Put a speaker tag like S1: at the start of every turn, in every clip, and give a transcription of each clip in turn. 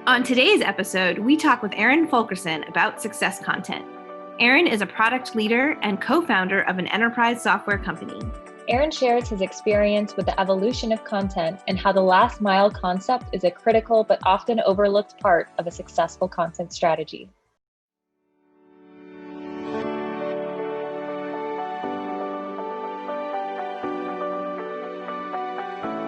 S1: On today's episode, we talk with Aaron Fulkerson about success content. Aaron is a product leader and co-founder of an enterprise software company.
S2: Aaron shares his experience with the evolution of content and how the last mile concept is a critical but often overlooked part of a successful content strategy.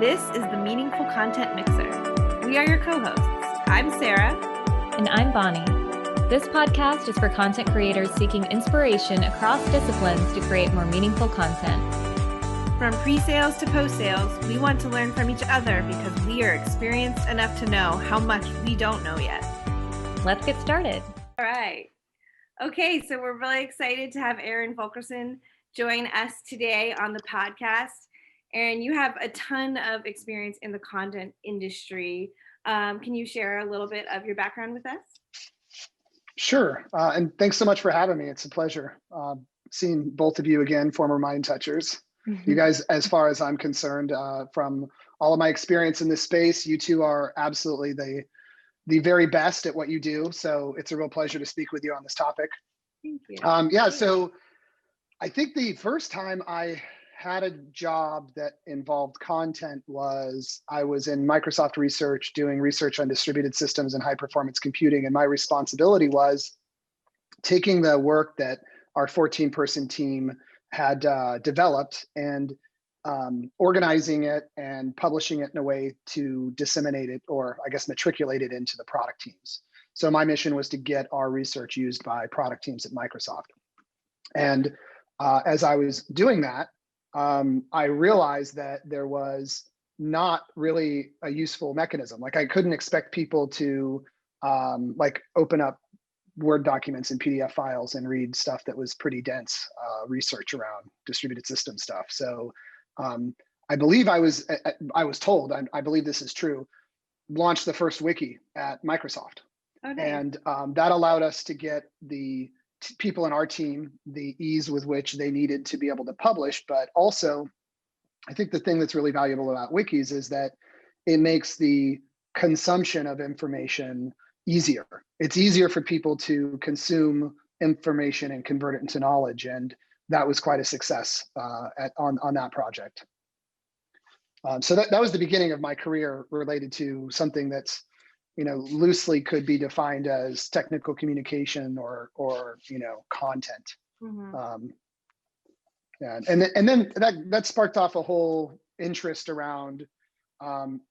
S1: This is the Meaningful Content Mixer. We are your co-hosts. I'm Sarah.
S2: And I'm Bonnie. This podcast is for content creators seeking inspiration across disciplines to create more meaningful content.
S1: From pre-sales to post-sales, we want to learn from each other because we are experienced enough to know how much we don't know yet.
S2: Let's get started.
S1: All right. Okay, so we're really excited to have Aaron Fulkerson join us today on the podcast. Aaron, you have a ton of experience in the content industry. Can you share a little bit of your background with us?
S3: Sure. And thanks so much for having me. It's a pleasure seeing both of you again, former Mind Touchers. You guys, as far as I'm concerned, from all of my experience in this space, you two are absolutely the very best at what you do. So it's a real pleasure to speak with you on this topic.
S1: Thank you.
S3: So I think the first time I had a job that involved content was I was in Microsoft research doing research on distributed systems and high performance computing. And my responsibility was taking the work that our 14-person team had developed and organizing it and publishing it in a way to disseminate it, or I guess matriculate it into the product teams. So my mission was to get our research used by product teams at Microsoft. And as I was doing that, I realized that there was not really a useful mechanism. Like I couldn't expect people to like open up Word documents and PDF files and read stuff that was pretty dense research around distributed system stuff. So I believe I was told, I believe this is true, launched the first wiki at Microsoft.
S1: Oh, nice.
S3: And that allowed us to get the people in our team the ease with which they needed to be able to publish. But also, I think the thing that's really valuable about wikis is that it makes the consumption of information easier. It's easier for people to consume information and convert it into knowledge. And that was quite a success on that project. So that was the beginning of my career related to something that's, loosely could be defined as technical communication or content.
S1: Mm-hmm.
S3: And then that sparked off a whole interest around, who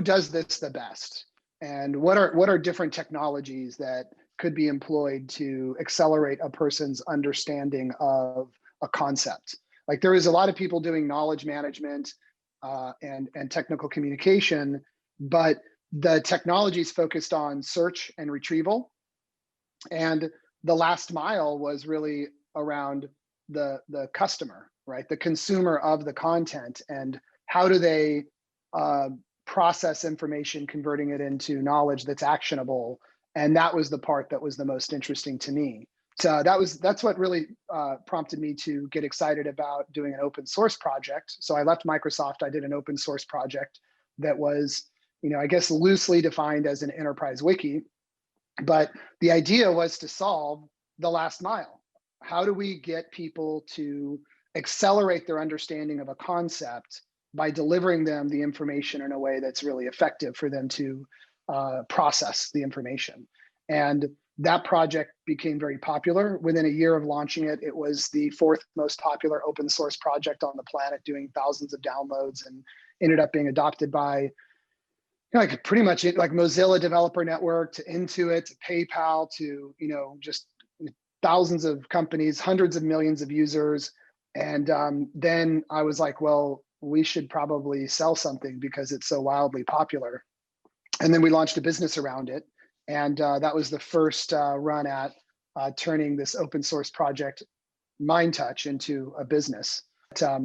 S3: does this the best, and what are different technologies that could be employed to accelerate a person's understanding of a concept. Like there is a lot of people doing knowledge management and technical communication, but the technology is focused on search and retrieval. And the last mile was really around the customer, right? The consumer of the content, and how do they process information, converting it into knowledge that's actionable. And that was the part that was the most interesting to me. So that's what really prompted me to get excited about doing an open source project. So I left Microsoft, I did an open source project that was, I guess loosely defined as an enterprise wiki, but the idea was to solve the last mile. How do we get people to accelerate their understanding of a concept by delivering them the information in a way that's really effective for them to process the information? And that project became very popular. Within a year of launching it, it was the fourth most popular open source project on the planet, doing thousands of downloads, and ended up being adopted by like pretty much like Mozilla Developer Network to Intuit to PayPal to just thousands of companies, hundreds of millions of users. And then I was like, well, we should probably sell something because it's so wildly popular. And then we launched a business around it. And that was the first run at turning this open source project, MindTouch, into a business. But,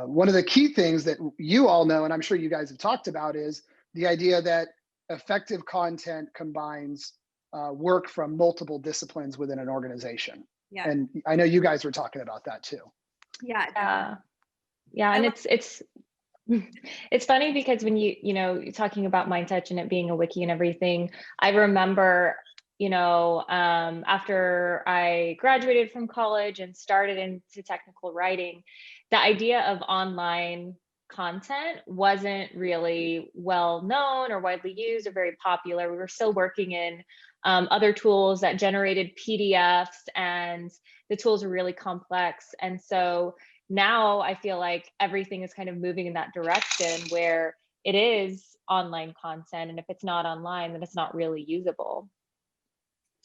S3: one of the key things that you all know, and I'm sure you guys have talked about, is the idea that effective content combines work from multiple disciplines within an organization.
S1: Yeah.
S3: And I know you guys were talking about that too.
S1: Yeah.
S2: Yeah, and It's funny because when you're talking about Mind Touch and it being a wiki and everything, I remember, after I graduated from college and started into technical writing, the idea of online content wasn't really well known or widely used or very popular. We were still working in other tools that generated PDFs, and the tools were really complex. And so now I feel like everything is kind of moving in that direction where it is online content. And if it's not online, then it's not really usable.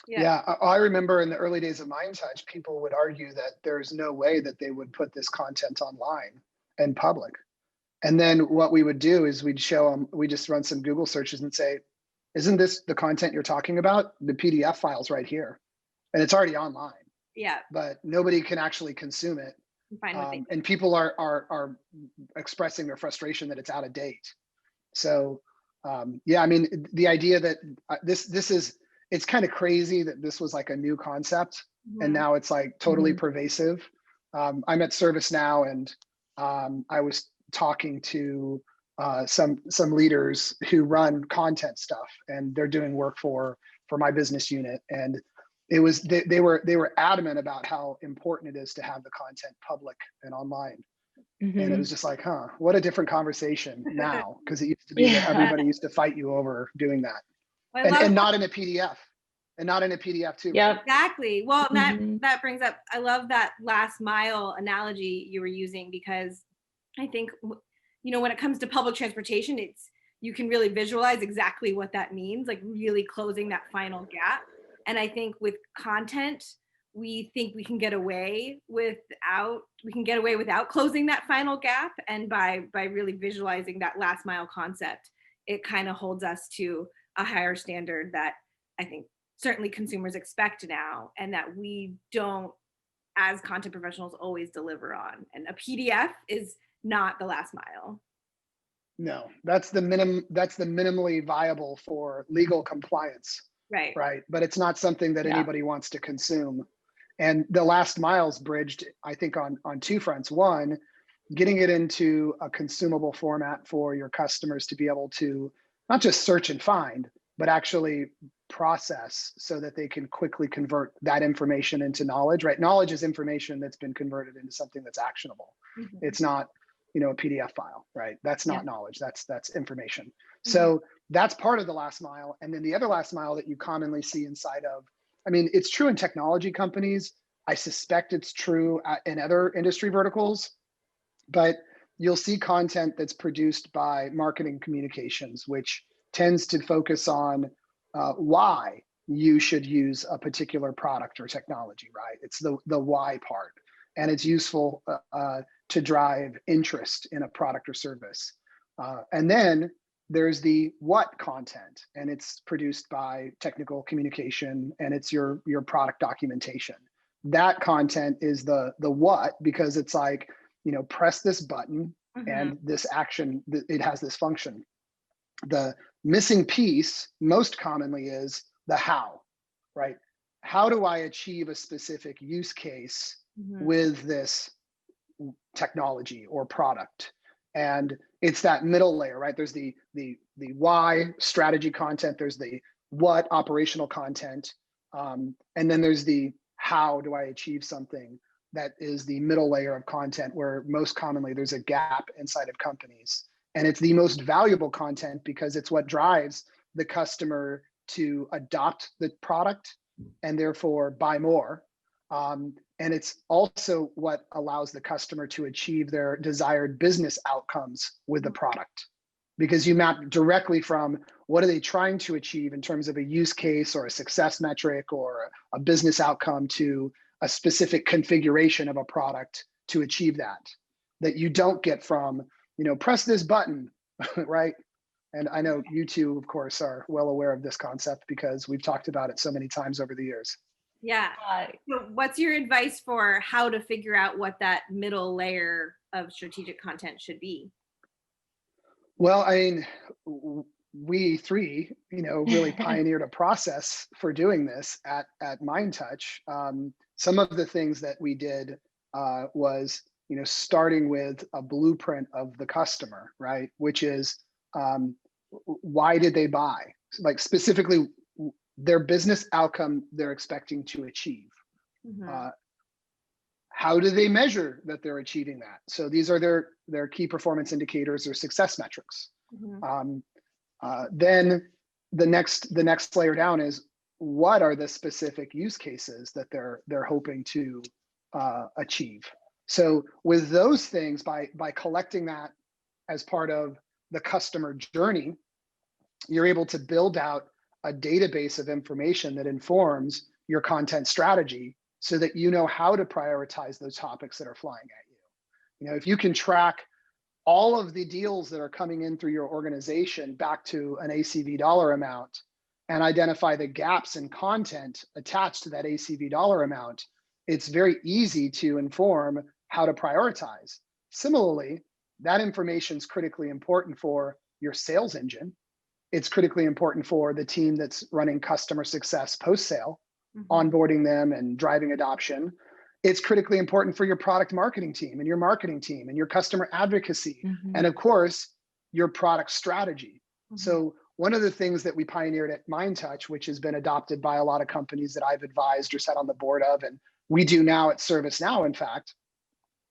S3: Yeah, I remember in the early days of Mind Touch, people would argue that there's no way that they would put this content online and public. And then what we would do is we'd show them, we just run some Google searches and say, isn't this the content you're talking about? The PDF file's right here. And it's already online.
S1: Yeah.
S3: But nobody can actually consume it. And people are expressing their frustration that it's out of date. So yeah, I mean, the idea that this is, it's kind of crazy that this was like a new concept, and now it's like totally pervasive. I'm at ServiceNow, and I was talking to some leaders who run content stuff, and they're doing work for my business unit, and it was they were adamant about how important it is to have the content public and online. And it was just like, what a different conversation now, because it used to be that everybody used to fight you over doing that. And not in a PDF. And not in a PDF too.
S2: Yeah,
S3: right?
S1: Exactly. Well, that brings up, I love that last mile analogy you were using, because I think, when it comes to public transportation, you can really visualize exactly what that means, like really closing that final gap. And I think with content, we think we can get away without closing that final gap. And by really visualizing that last mile concept, it kind of holds us to a higher standard that I think certainly consumers expect now, and that we don't, as content professionals, always deliver on. And a PDF is not the last mile.
S3: No, that's the minimally viable for legal compliance. Right. But it's not something that anybody wants to consume. And the last mile's bridged, I think, on two fronts. One, getting it into a consumable format for your customers to be able to not just search and find, but actually process so that they can quickly convert that information into knowledge, right? Knowledge is information that's been converted into something that's actionable. It's not, a PDF file, right? That's not knowledge, that's information. So that's part of the last mile. And then the other last mile that you commonly see inside of, I mean, it's true in technology companies. I suspect it's true in other industry verticals, but you'll see content that's produced by marketing communications, which tends to focus on why you should use a particular product or technology, right? It's the why part, and it's useful to drive interest in a product or service. And then there's the what content, and it's produced by technical communication, and it's your product documentation. That content is the what, because it's like, press this button and this action, it has this function. The missing piece most commonly is the how, right? How do I achieve a specific use case with this technology or product? And it's that middle layer, right? There's the why strategy content, there's the what operational content, and then there's the how do I achieve something. That is the middle layer of content, where most commonly there's a gap inside of companies. And it's the most valuable content because it's what drives the customer to adopt the product and therefore buy more. And it's also what allows the customer to achieve their desired business outcomes with the product, because you map directly from what are they trying to achieve in terms of a use case or a success metric or a business outcome to a specific configuration of a product to achieve that you don't get from, press this button, right? And I know you two, of course, are well aware of this concept because we've talked about it so many times over the years.
S1: Yeah. So what's your advice for how to figure out what that middle layer of strategic content should be?
S3: Well, I mean, we three, really pioneered a process for doing this at Mind Touch. Some of the things that we did was starting with a blueprint of the customer, right? Which is, why did they buy? Like specifically their business outcome they're expecting to achieve.
S1: Mhm.
S3: How do they measure that they're achieving that? So these are their key performance indicators or success metrics.
S1: Mhm.
S3: Then the next layer down is, what are the specific use cases that they're hoping to achieve? So with those things, by collecting that as part of the customer journey, you're able to build out a database of information that informs your content strategy so that you know how to prioritize those topics that are flying at you. If you can track all of the deals that are coming in through your organization back to an ACV dollar amount and identify the gaps in content attached to that ACV dollar amount, it's very easy to inform how to prioritize. Similarly, that information is critically important for your sales engine. It's critically important for the team that's running customer success post-sale,
S1: Mhm.
S3: onboarding them and driving adoption. It's critically important for your product marketing team and your marketing team and your customer advocacy, and
S2: Mhm.
S3: of course, your product strategy.
S1: Mhm.
S3: So one of the things that we pioneered at MindTouch, which has been adopted by a lot of companies that I've advised or sat on the board of, and we do now at ServiceNow, in fact,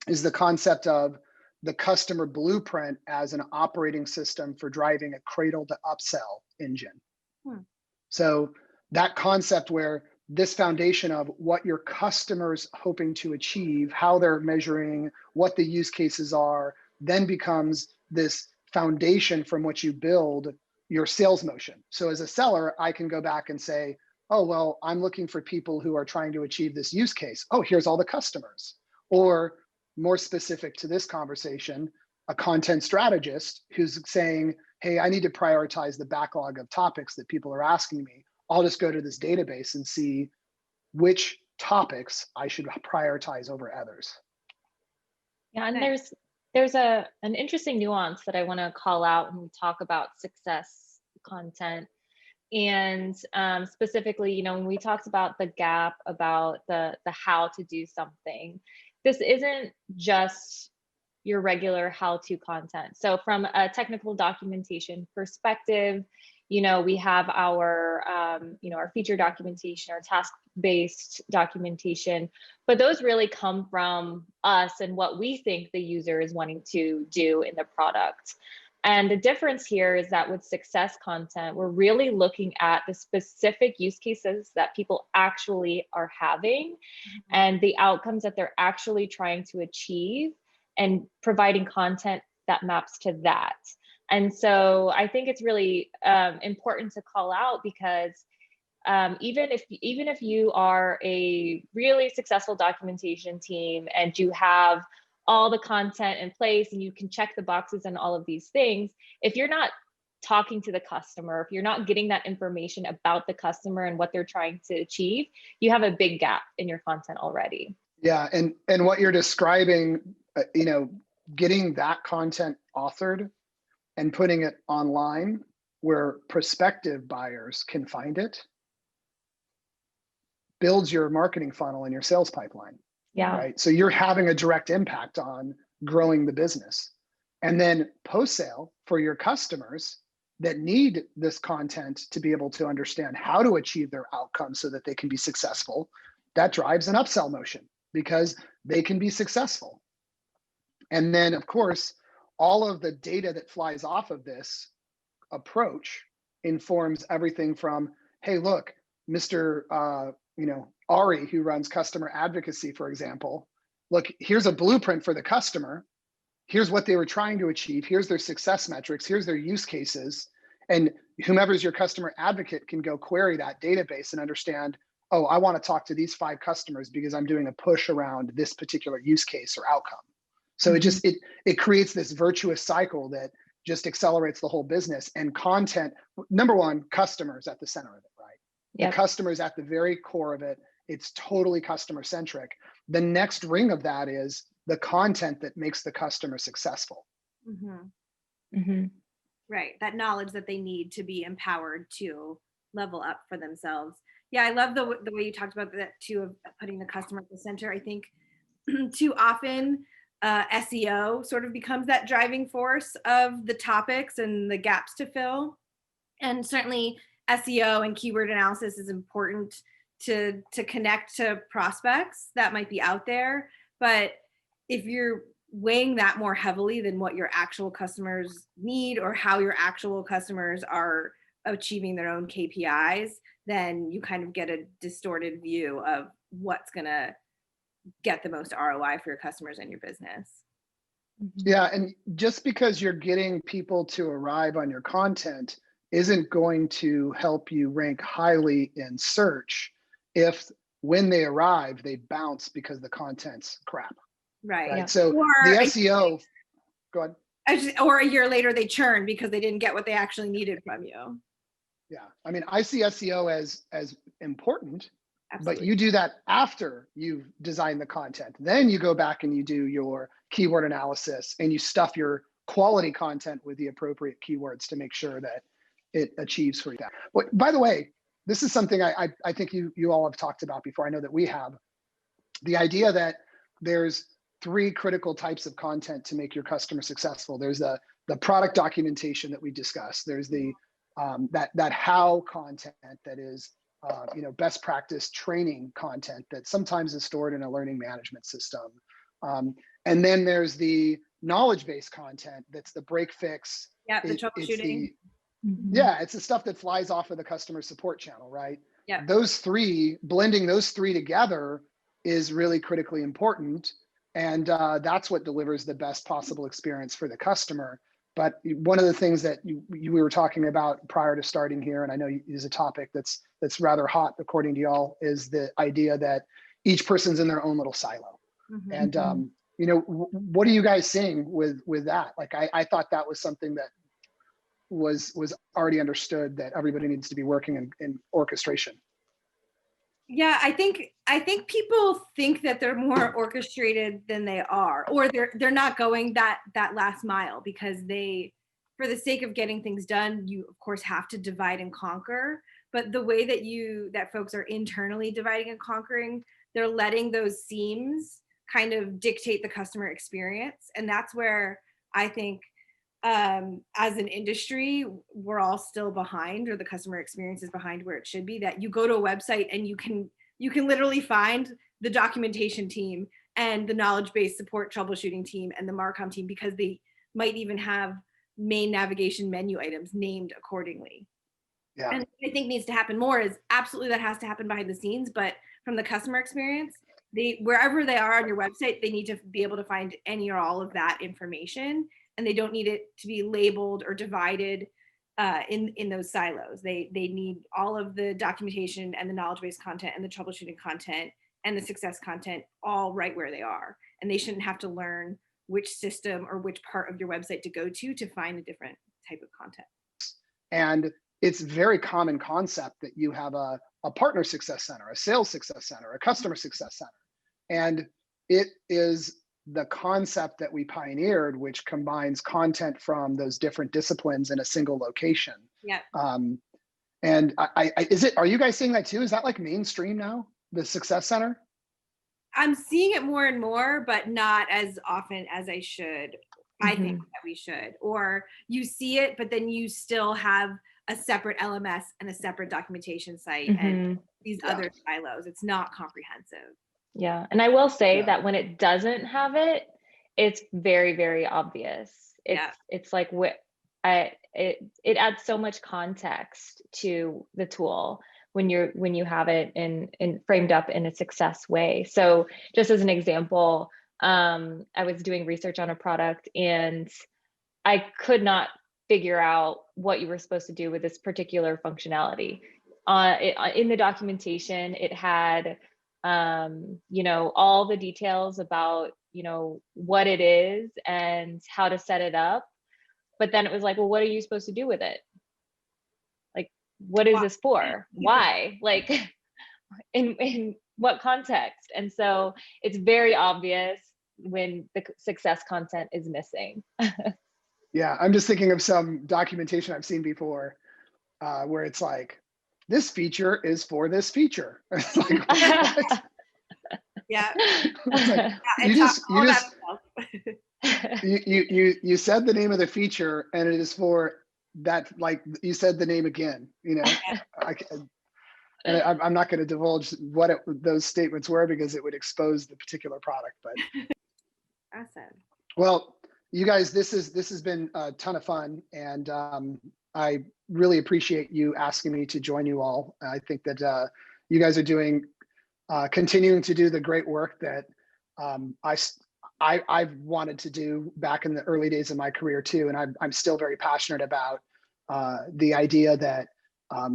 S3: is the concept of the customer blueprint as an operating system for driving a cradle to upsell engine.
S1: Hmm.
S3: So that concept where this foundation of what your customers hoping to achieve, how they're measuring, what the use cases are, then becomes this foundation from which you build your sales motion. So as a seller, I can go back and say, oh, well, I'm looking for people who are trying to achieve this use case. Oh, here's all the customers. Or more specific to this conversation, a content strategist who's saying, hey, I need to prioritize the backlog of topics that people are asking me. I'll just go to this database and see which topics I should prioritize over others.
S2: Yeah, and
S1: Nice.
S2: there's an interesting nuance that I want to call out when we talk about success content. And specifically, when we talked about the gap, about the how to do something, this isn't just your regular how-to content. So from a technical documentation perspective, we have our feature documentation, our task-based documentation, but those really come from us and what we think the user is wanting to do in the product. And the difference here is that with success content, we're really looking at the specific use cases that people actually are having and the outcomes that they're actually trying to achieve, and providing content that maps to that. And so I think it's really important to call out, because even if you are a really successful documentation team and you have all the content in place and you can check the boxes and all of these things, if you're not talking to the customer, if you're not getting that information about the customer and what they're trying to achieve, you have a big gap in your content already.
S3: Yeah, and what you're describing, getting that content authored and putting it online where prospective buyers can find it builds your marketing funnel and your sales pipeline.
S2: Yeah.
S3: Right? So you're having a direct impact on growing the business. And then post sale for your customers that need this content to be able to understand how to achieve their outcomes so that they can be successful, that drives an upsell motion because they can be successful. And then, of course, all of the data that flies off of this approach informs everything from, hey, look, Mr. Ari, who runs customer advocacy, for example, look, here's a blueprint for the customer. Here's what they were trying to achieve. Here's their success metrics. Here's their use cases. And whomever's your customer advocate can go query that database and understand, oh, I want to talk to these 5 customers because I'm doing a push around this particular use case or outcome. So it creates this virtuous cycle that just accelerates the whole business. And content, number one, customers at the center of it, right?
S2: Yep.
S3: The customers at the very core of it. It's totally customer centric. The next ring of that is the content that makes the customer successful.
S1: Mm-hmm.
S2: Mm-hmm.
S1: Right. That knowledge that they need to be empowered to level up for themselves. Yeah, I love the way you talked about that too, of putting the customer at the center. I think too often SEO sort of becomes that driving force of the topics and the gaps to fill. And certainly SEO and keyword analysis is important to connect to prospects that might be out there. But if you're weighing that more heavily than what your actual customers need or how your actual customers are achieving their own KPIs, then you kind of get a distorted view of what's going to get the most ROI for your customers and your business.
S3: Yeah, and just because you're getting people to arrive on your content isn't going to help you rank highly in search if when they arrive, they bounce because the content's crap.
S1: Right.
S2: Yeah.
S3: So
S1: Or
S3: the SEO, go ahead.
S1: Or a year later they churn because they didn't get what they actually needed from you.
S3: Yeah, I mean, I see SEO as important,
S1: Absolutely.
S3: but you do that after you've designed the content. Then you go back and you do your keyword analysis and you stuff your quality content with the appropriate keywords to make sure that it achieves for that. But by the way, this is something I think you all have talked about before. I know that we have. The idea that there's 3 critical types of content to make your customer successful. There's the product documentation that we discussed. There's the that how content that is best practice training content that sometimes is stored in a learning management system. And then there's the knowledge-based content that's the break fix.
S1: Yeah, the troubleshooting.
S3: It's the stuff that flies off of the customer support channel, right?
S1: Yeah.
S3: Blending those three together is really critically important. And that's what delivers the best possible experience for the customer. But one of the things that we were talking about prior to starting here, and I know is a topic that's rather hot according to y'all, is the idea that each person's in their own little silo. And what are you guys seeing with that? Like I thought that was something that was already understood, that everybody needs to be working in orchestration.
S1: Yeah, I think people think that they're more orchestrated than they are, or they're not going that last mile because they, for the sake of getting things done, you of course have to divide and conquer. But the way that folks are internally dividing and conquering, they're letting those seams kind of dictate the customer experience, and that's where I think as an industry, we're all still behind, or the customer experience is behind where it should be. That you go to a website and you can literally find the documentation team and the knowledge-based support troubleshooting team and the Marcom team, because they might even have main navigation menu items named accordingly. Yeah. And what I think needs to happen more is absolutely that has to happen behind the scenes, but from the customer experience, wherever they are on your website, they need to be able to find any or all of that information. And they don't need it to be labeled or divided in those silos. They need all of the documentation and the knowledge-based content and the troubleshooting content and the success content all right where they are. And they shouldn't have to learn which system or which part of your website to go to find a different type of content.
S3: And it's a very common concept that you have a partner success center, a sales success center, a customer success center. And it is the concept that we pioneered, which combines content from those different disciplines in a single location.
S1: Yeah.
S3: And are you guys seeing that too? Is that like mainstream now, the success center?
S1: I'm seeing it more and more, but not as often as I should. I think that we should. Or you see it, but then you still have a separate LMS and a separate documentation site and these other silos. It's not comprehensive.
S2: Yeah. And I will say that when it doesn't have it, it's very, very obvious. It's like it adds so much context to the tool when you have it in framed up in a success way. So just as an example, I was doing research on a product and I could not figure out what you were supposed to do with this particular functionality. In the documentation, it had all the details about, what it is and how to set it up. But then it was like, well, what are you supposed to do with it? Like, what is this for? Why? Like, in what context? And so it's very obvious when the success content is missing.
S3: Yeah, I'm just thinking of some documentation I've seen before where it's like, this feature is for this feature. It's like, what?
S1: Yeah.
S3: It's like, you just You said the name of the feature, and it is for that. Like you said the name again. I'm not going to divulge what those statements were because it would expose the particular product. But
S1: Awesome.
S3: well, you guys, this has been a ton of fun, and I really appreciate you asking me to join you all. I think that you guys are doing, continuing to do the great work that I've wanted to do back in the early days of my career too, and I'm still very passionate about the idea that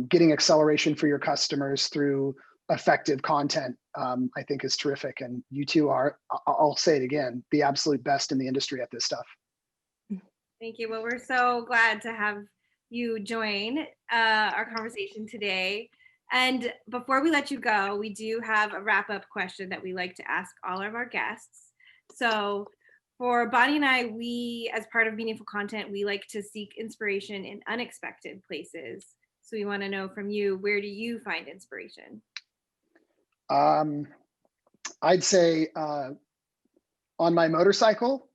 S3: getting acceleration for your customers through effective content, I think is terrific. And you two are, I'll say it again, the absolute best in the industry at this stuff.
S1: Thank you. Well, we're so glad to have you join our conversation today. And before we let you go, we do have a wrap-up question that we like to ask all of our guests. So for Bonnie and I, we, as part of Meaningful Content, we like to seek inspiration in unexpected places. So we want to know from you, where do you find inspiration?
S3: I'd say on my motorcycle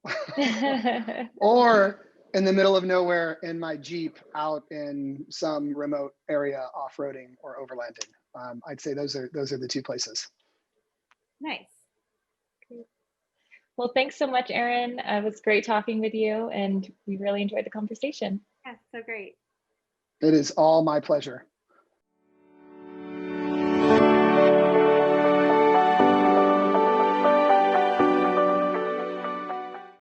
S3: or in the middle of nowhere in my Jeep out in some remote area off-roading or overlanding. I'd say those are the two places.
S1: Nice.
S2: Well, thanks so much, Aaron. It was great talking with you, and we really enjoyed the conversation.
S1: Yeah, so great.
S3: It is all my pleasure.